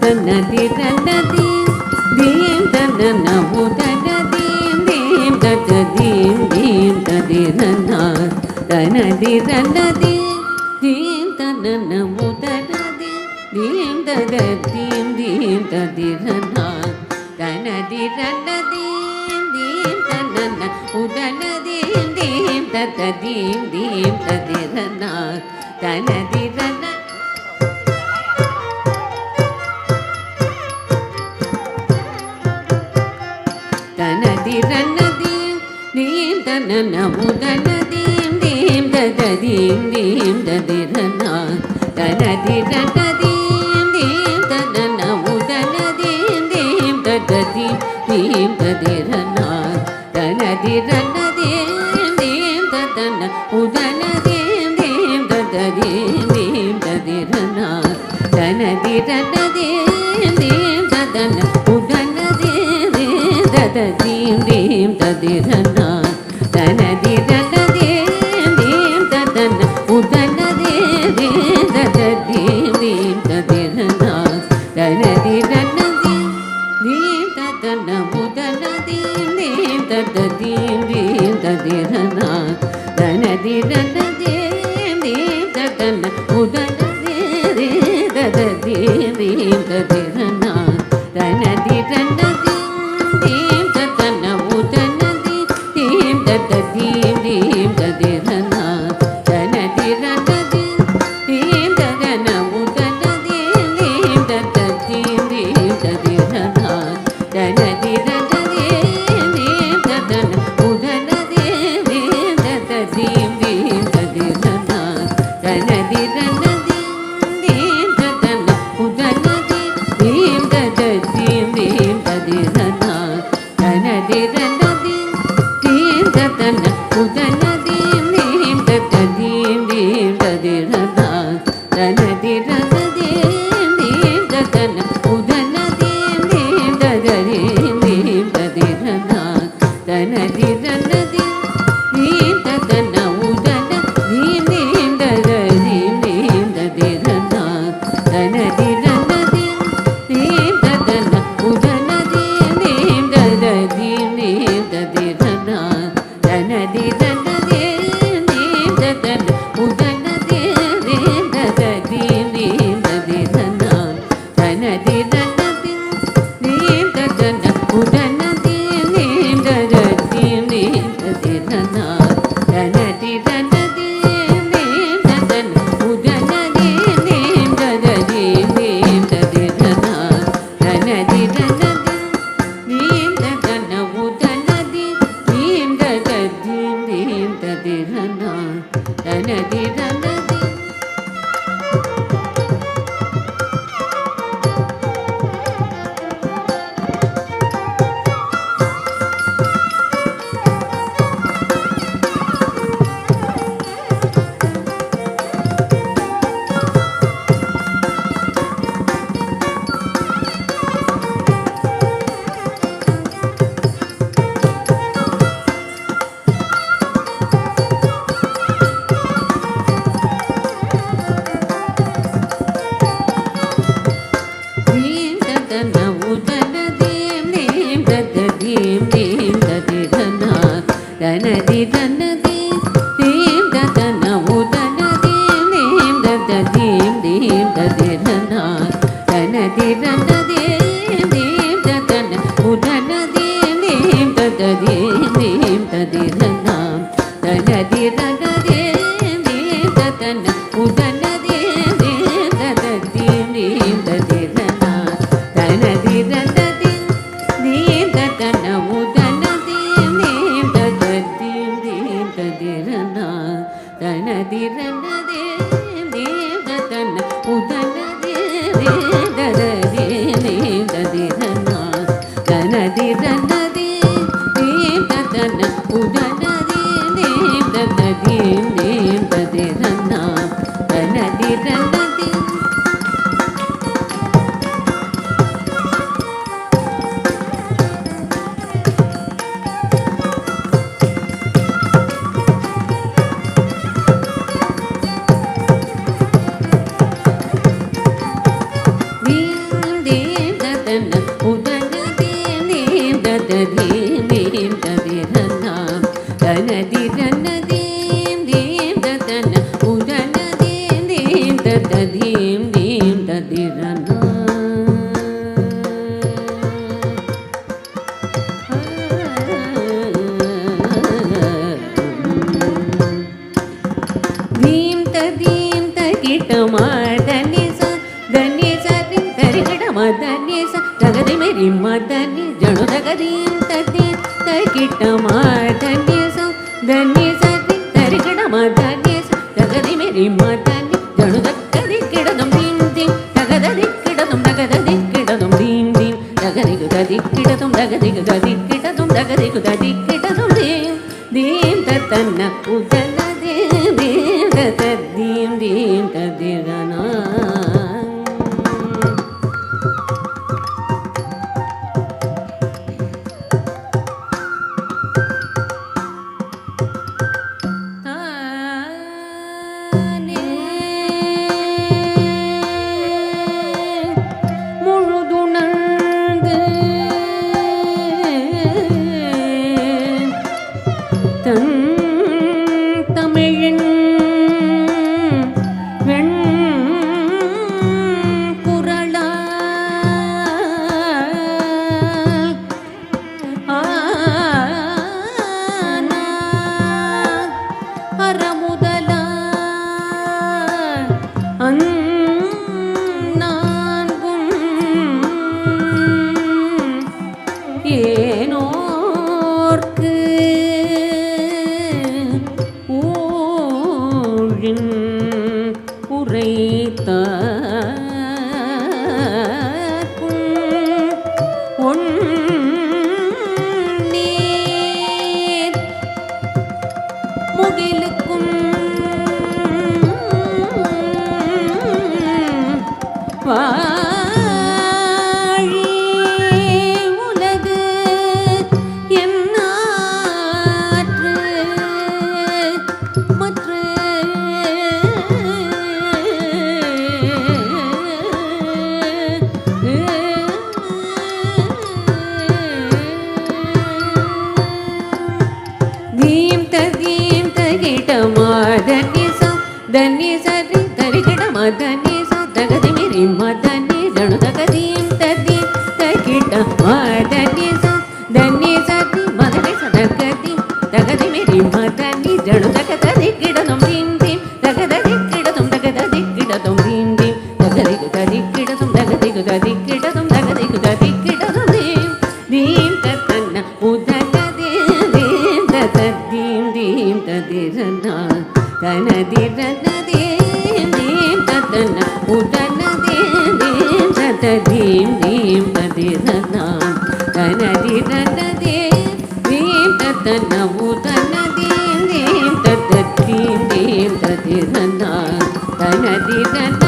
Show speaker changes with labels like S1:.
S1: தனதி தனதி theme தன உதனதீம் theme ததீம் தீம் ததிரனா தனதி தனதி தீம் தன உதனதி தீம் ததீம் தீம் ததிரனா தனதி தனதீம் தீம் தன உதனதீம் தீம் ததீம் தீம் ததிரனா தனதி தன தனதி தனதீம் தீம் தன உதனதீம் தீம் ததீம் தீம் ததிரனா தனதி தனதீம் தீம் தன உதனதீம் தீம் ததீம் தீம் ததிரனா தனதி தனதீம் தீம் தன உதனதீம் தீம் ததீம் தீம் ததிரனா தனதி தனதீம் தீம் தன உதனதீம் ததீம் தீம் ததிரனா தனதி தனதீம் தீம் தன உதனதீம் ததீம் தீம் ததிரனா தனதி தனதீம் தீம் தன உதனதீம் தீம் ததீம் தீம் ததிரனா தனதி தனதீம் தீம் தன உதனதீம் ததீம் தீம் ததிரனா தனதி தனதீம் தீம் தன உதனதீம் தீம் ததீம் தீம் ததிரனா தனதி தனதீம் தீம் தன உதனதீம் தீம் ததீம் தீம் ததிரனா தனதி தனதீம் தீம் தன உதனதீம் தீம் ததீம் தீம் ததிரனா தனதி தனதீம் தீம் தன உதனதீம் தீம் ததீம் தீம் ததிரனா தனதி தனதீம் தீம் தன உதனதீம் தீம் ததீம் தீம் ததிரனா தனதி தனதீம் தீம் தன உதனதீம் தீம் ததீம் தீம் ததிரனா தனதி தனதீம் தீம் தன உதனதீம் தீம் ததீம் தீம் ததிரனா தனதி தனதீம் தீம் தன உதனதீம் தீம் ததீம் தீம் ததிரனா தனதி தனதீம் தீம் தன உதனதீம் தீம் ததீம் தீம் ததிரனா தனதி தனதீம் தீம் தன உதனதீம் தீம் ததீம் தீம் ததிரனா தனதி தனதீம் தீம் தன உதனதீம் தீம் ததீம் தீம் ததிரனா தனதி தனதீம் தீம் தன உதனதீம் தீம் ததீம் தீம் ததிரனா தனதி தனதீம் தீம் தன உதனதீம் தீம் ததீம் தீம் ததிரனா தனதி தனதீம் தீம் தன உதனதீம் தீம் ததீம் தீம் ததிரனா தனதி தனதீம் தீம் தன உதனதீம் தீம் ததீம் தீம் ததிரனா தனதி தனதீம் தீம் தன உதனதீம் தீம் ததீம் தீம் ததிரனா தனதி தனதீம் தீம் தன உதனதீம் தீம் ததீம் தீம் ததிரனா தனதி தனதீம் தீம் தன உதனதீம் தீம் ததீம் தீம் ததிரனா தனதி தனதீம் தீம் தன உதனதீம் தீம் ததீம் தீம் ததிரனா தனதி தனதீம் தன தீம் தீம் தன உதன தீம் தீம் தீம் தீம் ததிரன தீம் தீம் தகிட்டமா தனிச தனிச தரிகடமா தனிச தகதி மேரி மதனி ஜணு தகதீம் ததீம் தகிட்டமா தனிச தனிச தரிகடமா தனிச தகதி மேரி மதனி ஜணு தகதி கிடதும் தீம் தீம் தகதி கிடதும் தகதி கிடதும் தீம் தீம் தகதி குததி கிடதும் தகதி குததி கிடதும் தகதி குததி கிடதும் தீம் தீம் தத்தன்ன உதன தீம் தீம் தத்தீம் தீம் ததிரனா தமிழின் வெண்குரலா அறமுதலா நான்கும் ஏனோர்க்கு உரைத்தார்க்கும் நீர் முகிலுக்கும் வாழி உலகு என்னாற்று மற்ற தீம் ததீம் தகிடமா தனிச தனிச தரிகிடமா தனிச தகதி மிரி மதனி ஜணு தகதீம் ததீம் தகிடமா தனிச தனிச மதனி சதகதி தகதி மிரி மதனி ஜணு தகதி கிடதும் தீம் தீம் தகதி கிடதும் தகதி கிடதும் தீம் தீம் தகதி குததி கிடதும் தகதி குததி கிடதும் தகதி குததி கிடதும் தீம் தீம் தத்தன்ன உதன தீம் ததீம் தீம் ததிரனா தனதிரன தீம் தீம் தத்தன்ன உதன தீம் ததீம் தீம் ததிரனா தனதிரன தீம் தத்தன்ன உதன தீம் ததீம் தீம் ததிரனா தனதிரன